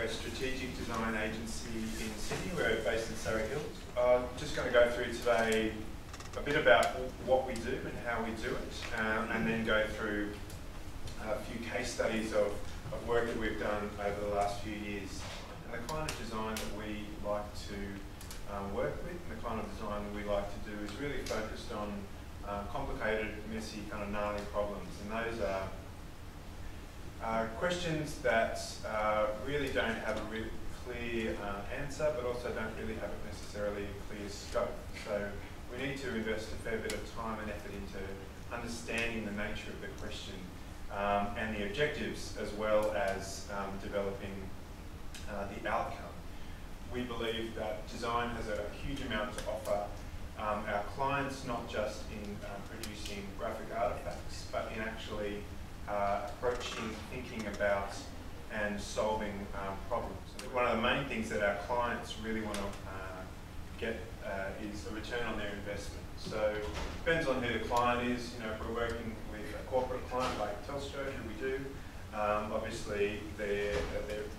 a strategic design agency in Sydney. We're based in Surrey Hills. I'm just going to go through today a bit about what we do and how we do it, and then go through a few case studies of work that we've done over the last few years, and the kind of design that we like to work with, and the kind of design that we like to do is really focused on complicated, messy, kind of gnarly problems, and those are questions that really don't have a really clear answer, but also don't really have necessarily a clear scope. So we need to invest a fair bit of time and effort into understanding the nature of the question and the objectives, as well as developing the outcome. We believe that design has a huge amount to offer our clients, not just in producing graphic artifacts, but in actually approaching, thinking about and solving problems. One of the main things that our clients really want to get is a return on their investment. So it depends on who the client is. You know, if we're working with a corporate client like Telstra, who we do, obviously their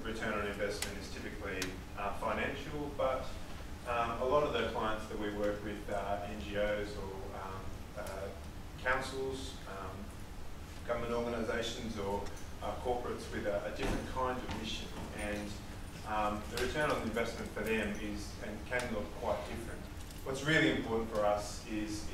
return on investment is typically financial, but a lot of the clients that we work with are NGOs or councils, government organisations, or corporates with a different kind of mission, and the return on investment for them is and can look quite different. What's really important for us is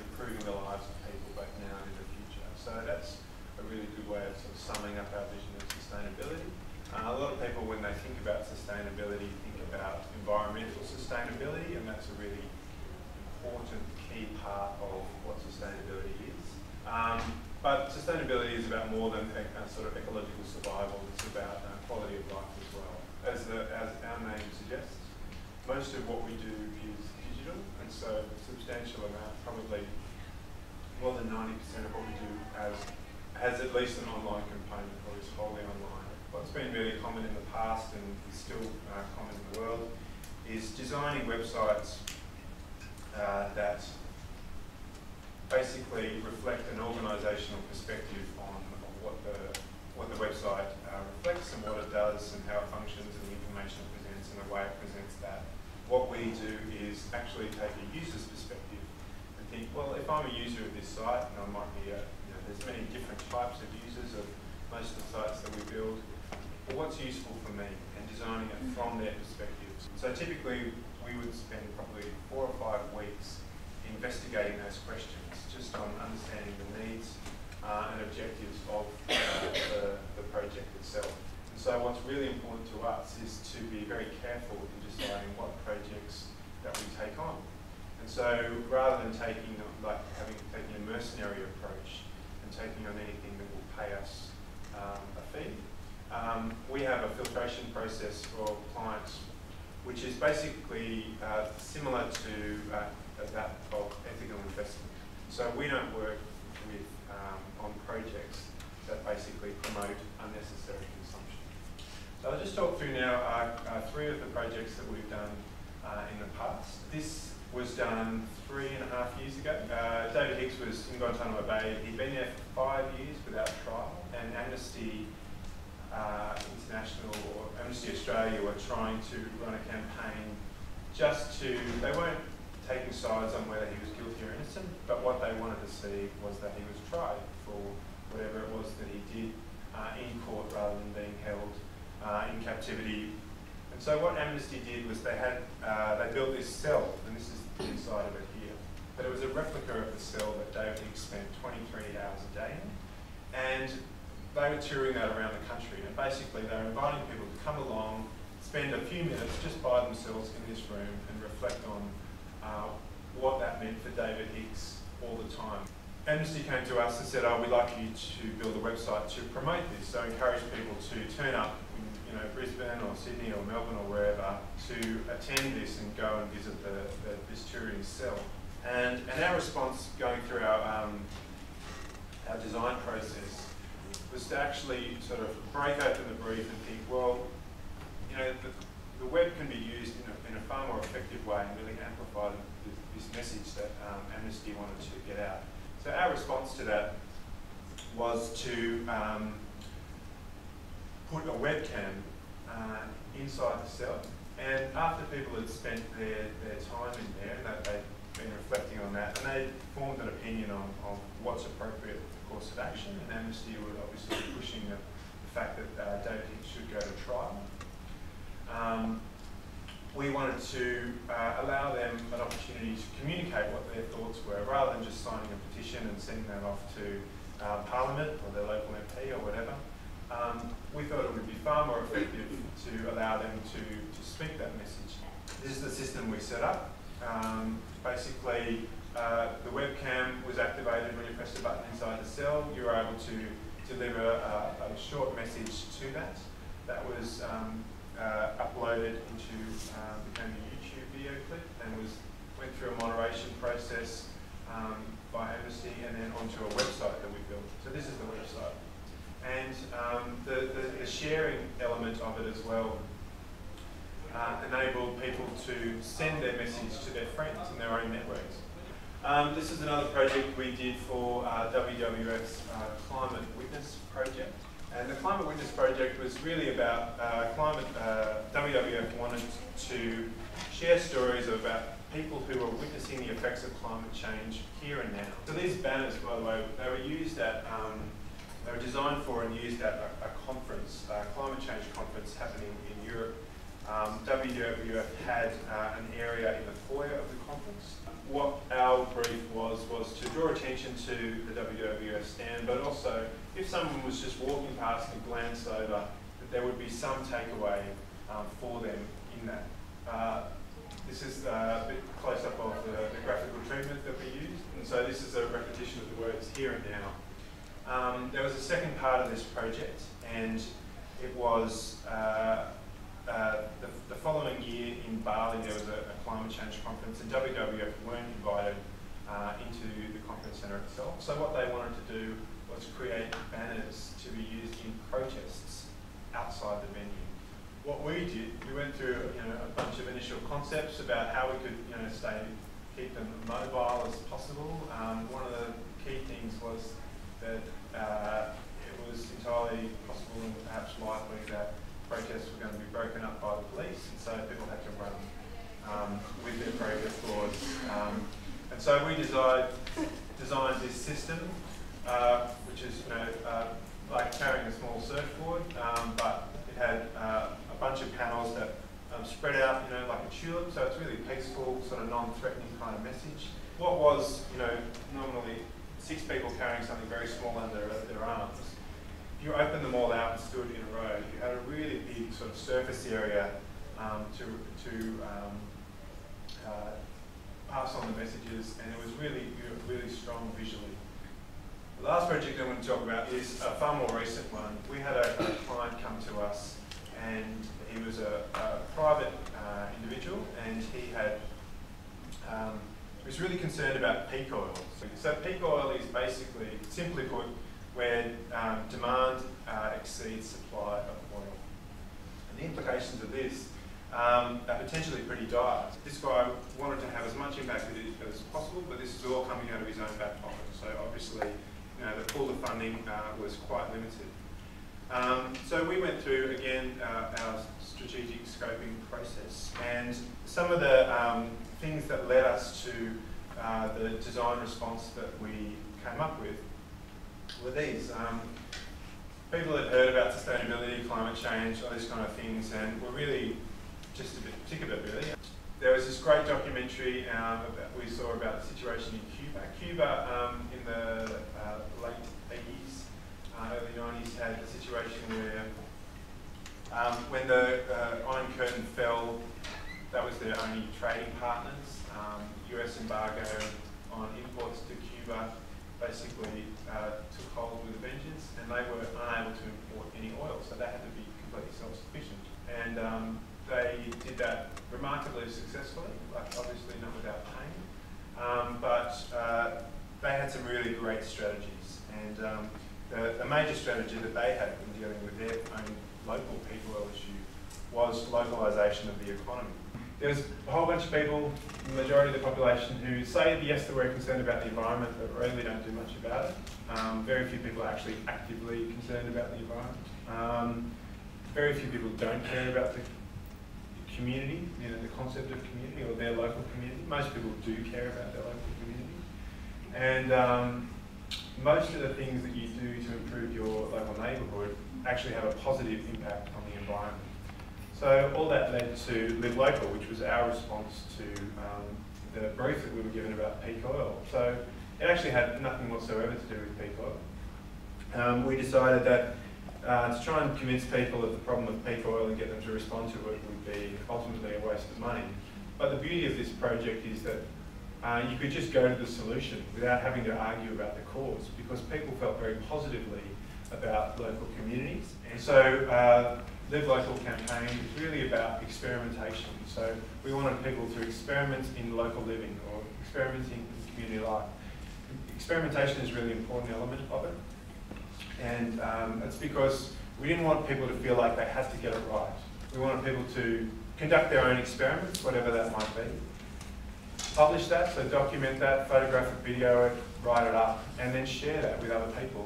improving the lives of people both now and in the future. So that's a really good way of sort of summing up our vision of sustainability. A lot of people, when they think about sustainability, think about environmental sustainability, and that's a really important key part of what sustainability is. But sustainability is about more than a sort of ecological survival. It's about quality of life as well. As our name suggests, most of what we do is digital, and so a substantial amount, probably more than 90% of what we do has at least an online component, or is wholly online. What's been really common in the past, and is still common in the world, is designing websites that basically reflect an organisational perspective on what the website reflects and what it does and how it functions and the information it presents and the way it presents that. What we do is actually take a user's perspective and think, well, if I'm a user of this site, and I might be there's many different types of users of most of the sites that we build, but what's useful for me, and designing it from their perspectives. So typically we would spend probably 4 or 5 weeks investigating those questions, just on understanding the needs and objectives of the project itself. And so what's really important to us is to be very careful in deciding what projects that we take on. And so rather than taking a mercenary approach and taking on anything that will pay us a fee, we have a filtration process for clients, which is basically similar to that of ethical investment. So we don't work with on projects that basically promote unnecessary consumption. So I'll just talk through now 3 of the projects that we've done in the past. This was done 3.5 years ago. David Hicks was in Guantanamo Bay. He'd been there for 5 years without trial, and Amnesty International or Amnesty Australia were trying to run a campaign they weren't taking sides on whether he was guilty or innocent, but what they wanted to see was that he was tried for whatever it was that he did in court rather than being held in captivity. And so what Amnesty did was they built this cell, and this is the inside of it here, but it was a replica of the cell that David Hicks spent 23 hours a day in, and they were touring that around the country, and basically they were inviting people to come along, spend a few minutes just by themselves in this room and reflect on what that meant for David Hicks all the time. Amnesty came to us and said, we'd like you to build a website to promote this, so encourage people to turn up in Brisbane or Sydney or Melbourne or wherever to attend this and go and visit this touring cell. And our response going through our design process was to actually sort of break open the brief and think, well, the web can be used in a far more effective way and really amplify this message that Amnesty wanted to get out. So our response to that was to put a webcam inside the cell. And after people had spent their time in there and that they'd been reflecting on that, and they formed an opinion on what's appropriate course of action, and Amnesty were obviously pushing the fact that dating should go to trial. We wanted to allow them an opportunity to communicate what their thoughts were, rather than just signing a petition and sending that off to Parliament or their local MP or whatever. We thought it would be far more effective to allow them to speak that message. This is the system we set up. Basically, the webcam was activated when you pressed a button inside the cell. You were able to deliver a short message to that. That was uploaded into became a YouTube video clip and went through a moderation process by Amnesty and then onto a website that we built. So this is the website. And the sharing element of it as well enabled people to send their message to their friends in their own networks. This is another project we did for WWF's Climate Witness project. And the Climate Witness project was really about WWF wanted to share stories about people who are witnessing the effects of climate change here and now. So these banners, by the way, they were used at, they were designed for and used at a conference, a climate change conference happening in Europe. WWF had an area in the foyer of the conference. What our brief was to draw attention to the WWF stand, but also if someone was just walking past and glanced over, that there would be some takeaway for them in that. This is a bit close-up of the graphical treatment that we used, and so this is a repetition of the words here and now. There was a second part of this project, and it was the following year in Bali there was a climate change conference, and WWF weren't invited into the conference centre itself. So what they wanted to do was create banners to be used in protests outside the venue. What we did, we went through a bunch of initial concepts about how we could keep them mobile as possible. One of the key things was that it was entirely possible and perhaps likely that protests were going to be broken up by the police, and so people had to run with their protest laws. And so we designed this system, which is like carrying a small surfboard, but it had a bunch of panels that spread out, like a tulip. So it's really peaceful, sort of non-threatening kind of message. What was, nominally 6 people carrying something very small under their arms. If you opened them all out and stood in a row, you had a really big sort of surface area to pass on the messages, and it was really strong visually. The last project I want to talk about is a far more recent one. We had a client come to us, and he was a private individual, and he was really concerned about peak oil. So peak oil is basically, simply put, where demand exceeds supply of oil. And the implications of this are potentially pretty dire. This guy wanted to have as much impact as possible, but this is all coming out of his own back pocket. So obviously, the pool of funding was quite limited. So we went through, again, our strategic scoping process, and some of the things that led us to the design response that we came up with were these. People had heard about sustainability, climate change, all these kind of things, and were really just a bit sick of it, really. There was this great documentary we saw about the situation in Cuba. Cuba, in the late 80s, early 90s, had a situation where when the Iron Curtain fell, that was their only trading partners. US embargo on imports to Cuba basically took hold with a vengeance, and they were unable to import any oil, so they had to be completely self-sufficient. And they did that remarkably successfully, like obviously not without pain, but they had some really great strategies. And the major strategy that they had in dealing with their own local peak oil issue was localisation of the economy. There's a whole bunch of people, the majority of the population, who say, yes, that we're concerned about the environment, but really don't do much about it. Very few people are actually actively concerned about the environment. Very few people don't care about the community, you know, the concept of community or their local community. Most people do care about their local community. And most of the things that you do to improve your local neighbourhood actually have a positive impact on the environment. So all that led to Live Local, which was our response to the brief that we were given about peak oil. So it actually had nothing whatsoever to do with peak oil. We decided that to try and convince people of the problem of peak oil and get them to respond to it would be ultimately a waste of money. But the beauty of this project is that you could just go to the solution without having to argue about the cause, because people felt very positively about local communities. And so Live Local campaign is really about experimentation. So we wanted people to experiment in local living or experimenting in community life. Experimentation is a really important element of it. And it's because we didn't want people to feel like they had to get it right. We wanted people to conduct their own experiments, whatever that might be. Publish that, so document that, photograph it, video it, write it up, and then share that with other people.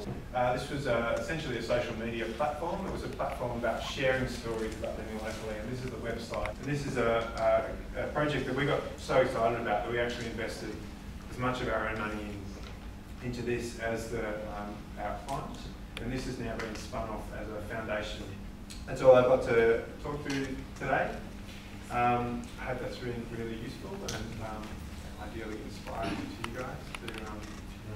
This was essentially a social media platform. It was a platform about sharing stories about living locally, and this is the website. And this is a project that we got so excited about that we actually invested as much of our own money into this as our clients. And this has now been spun off as a foundation. That's all I've got to talk to today. I hope that's really useful and ideally inspiring to you guys to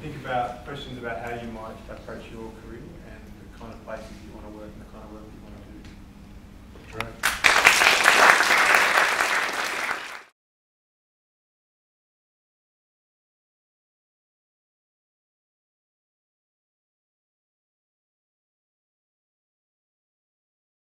think about questions about how you might approach your career and the kind of places you want to work and the kind of work